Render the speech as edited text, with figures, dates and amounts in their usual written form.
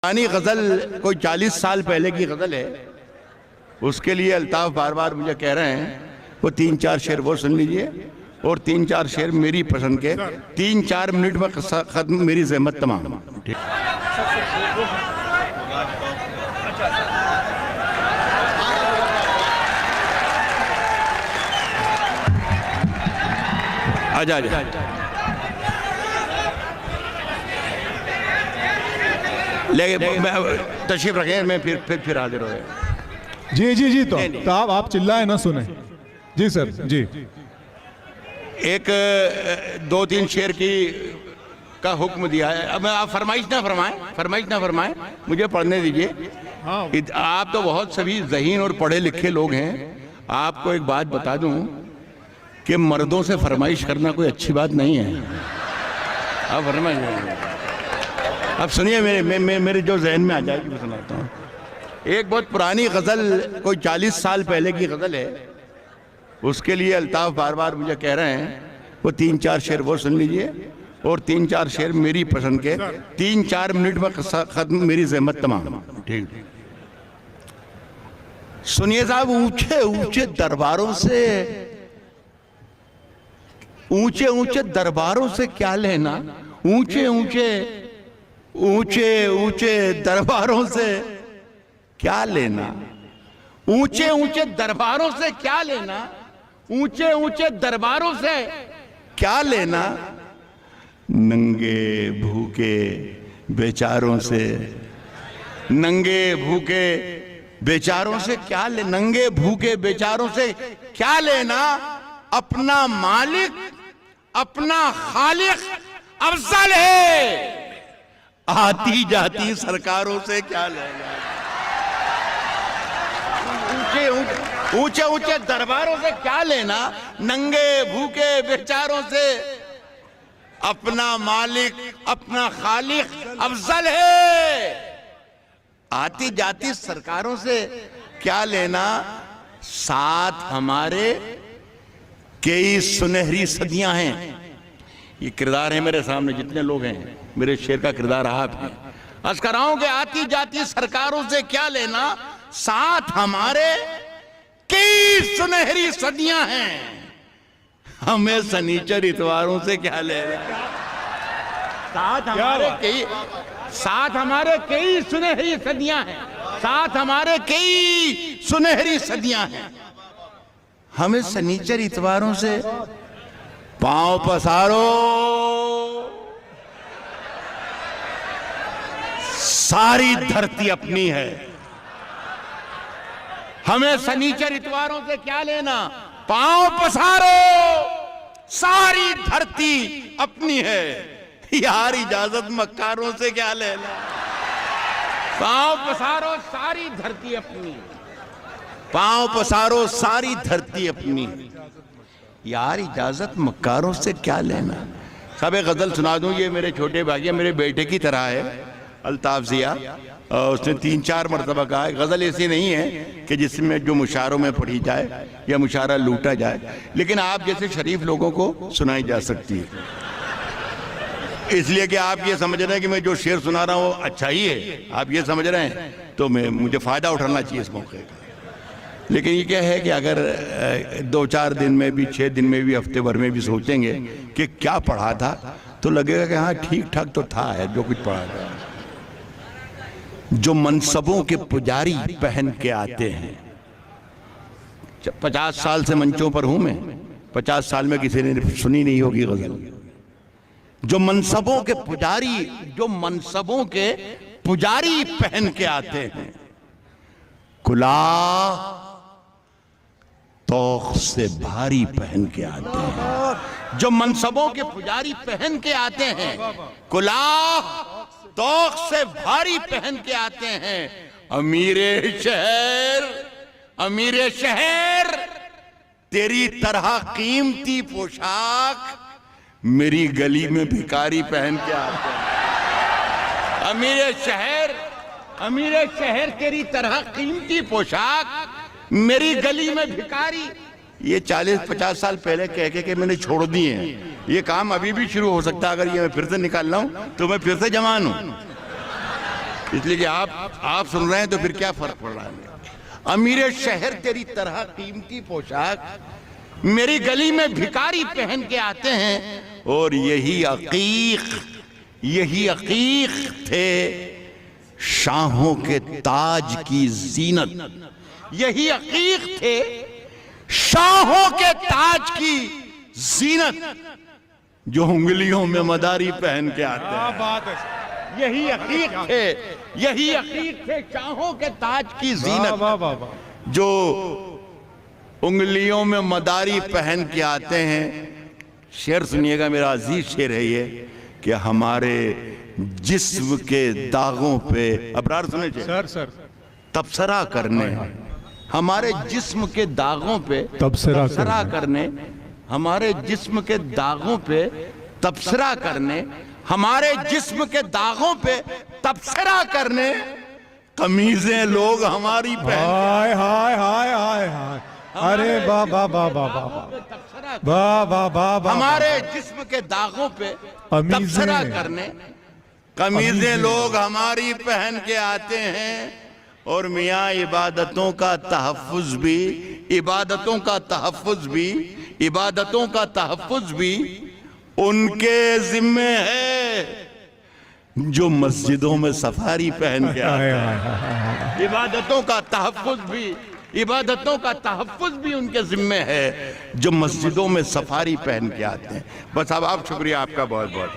पुरानी गज़ल कोई 40 साल पहले की गज़ल है, उसके लिए अल्ताफ़ बार बार मुझे कह रहे हैं वो 3-4 शेर वो सुन लीजिए और 3-4 शेर मेरी पसंद के। 3-4 मिनट में ख़त्म मेरी ज़हमत तमाम। ठीक, आजा आजा लेकिन तशरीफ रखें, मैं फिर हाजिर हो गया। जी जी जी, तो आप चिल्लाए ना, सुने। जी सर जी। एक 2-3 शेर की का हुक्म दिया है। अब आप फरमाइश ना फरमाएं, मुझे पढ़ने दीजिए। आप तो बहुत सभी ज़हीन और पढ़े लिखे लोग हैं। आपको एक बात बता दूं कि मर्दों से फरमाइश करना कोई अच्छी बात नहीं है। आप फरमाइश, अब सुनिए मेरे जो जहन में आ जाएगी मैं सुनाता हूँ। एक बहुत पुरानी गज़ल कोई 40 साल पहले की गज़ल है, उसके लिए अल्ताफ़ बार बार मुझे कह रहे हैं वो 3-4 शेर वो सुन लीजिए और 3-4 शेर मेरी पसंद के। 3-4 मिनट में ख़त्म मेरी ज़हमत तमाम। ठीक, सुनिए साहब। ऊंचे ऊंचे दरबारों से क्या लेना, ऊंचे ऊंचे दरबारों से क्या लेना, ऊंचे ऊंचे दरबारों से क्या लेना, ऊंचे ऊंचे दरबारों से क्या लेना, नंगे भूखे बेचारों से, नंगे भूखे बेचारों से क्या ले, नंगे भूखे बेचारों से क्या लेना, अपना मालिक अपना खालिक अफजल है, आती जाती सरकारों से क्या लेना। ऊंचे ऊंचे दरबारों से क्या लेना, नंगे भूखे बेचारों से अपना मालिक अपना खालिक अफजल है, आती जाती सरकारों से क्या लेना, साथ हमारे कई सुनहरी सदियां हैं। ये किरदार है मेरे सामने, जितने लोग हैं मेरे शेर का किरदार आप है। अस्कराओं के आती जाती सरकारों से क्या लेना, साथ हमारे कई सुनहरी सदियां हैं, हमें सनीचर इतवारों से क्या लेना। साथ हमारे कई सुनहरी सदियां हैं, साथ हमारे कई सुनहरी सदियां हैं, हमें सनीचर इतवारों से पांव पसारो, सारी धरती अपनी है। हमें सनीचर इतवारों से क्या लेना, पांव पसारो, सारी धरती अपनी है, यार इजाजत मक्कारों से क्या लेना। पांव पसारो सारी धरती अपनी, पांव पसारो सारी धरती अपनी, यार इजाजत मक्कारों से क्या लेना। सब एक गजल सुना दूं, ये मेरे छोटे भाई मेरे बेटे की तरह है, अल्ताफ जिया। उसने 3-4 मरतबा कहा है। गजल ऐसी नहीं है कि जिसमें जो मुशारों में पढ़ी जाए या मुशारा लूटा जाए, लेकिन आप जैसे शरीफ लोगों को सुनाई जा सकती है, इसलिए कि आप ये समझ रहे हैं कि मैं जो शेर सुना रहा हूँ अच्छा ही है, आप ये समझ रहे हैं, तो मुझे फ़ायदा उठाना चाहिए इस मौके का। लेकिन ये क्या है कि अगर 2-4 दिन में भी, 6 दिन में भी, हफ्ते भर में भी सोचेंगे कि क्या पढ़ा था, तो लगेगा कि हाँ ठीक ठाक तो था है जो कुछ पढ़ा था। जो मनसबों के पुजारी पहन के आते हैं, 50 साल से मंचों पर हूं मैं, 50 साल में किसी ने सुनी नहीं होगी गजल। जो मनसबों के पुजारी पहन के आते हैं, कुलाह तौख से भारी पहन के आते हैं। जो मनसबों के पुजारी पहन के आते हैं, कुलाह तौख से भारी पहन के आते हैं। अमीरे शहर तेरी तरह कीमती पोशाक मेरी गली में भिखारी पहन के आते हैं। अमीरे शहर तेरी तरह कीमती पोशाक मेरी गली में भिखारी। ये 40-50 साल पहले कह के मैंने छोड़ दिए हैं। ये काम अभी भी शुरू हो सकता है, अगर ये मैं फिर से निकाल रहा हूं तो मैं फिर से जवान हूं। इसलिए कि आप सुन रहे हैं तो फिर क्या फर्क पड़ रहा है। अमीर शहर तेरी तरह कीमती पोशाक मेरी गली में भिखारी पहन के आते हैं, और यही अकीक थे शाहों के ताज की जीनत, यही अकीक थे शाहों के ताज की जीनत, जो उंगलियों में मदारी पहन के आते हैं। बात है, यही अकीक थे शाहों के ताज की जीनत, वाह वाह वाह, जो उंगलियों में मदारी पहन के आते हैं। शेर सुनिएगा, मेरा अजीज शेर है ये, कि हमारे जिस्म के दागों पे, अबरार सुने सर तबसरा करने, हमारे जिस्म के दागों पे तबसरा करने, हमारे जिस्म के दागों पे तबसरा करने, हमारे जिस्म के दागों पे तबसरा करने, कमीजें लोग हमारी पहन, हाय हाय हाय हाय हाय, अरे वाह वाह वाह वाह वाह वाह वाह वाह वाह, हमारे जिस्म के दागों पे तबसरा करने, कमीजें लोग हमारी पहन के आते हैं। और मियाँ इबादतों का तहफ़्फ़ुज़ भी उनके जिम्मे है, जो मस्जिदों में सफारी पहन के आते हैं। इबादतों का तहफ़्फ़ुज़ भी उनके जिम्मे है, जो मस्जिदों में सफारी पहन के आते हैं। बस अब आप, शुक्रिया आपका बहुत बहुत।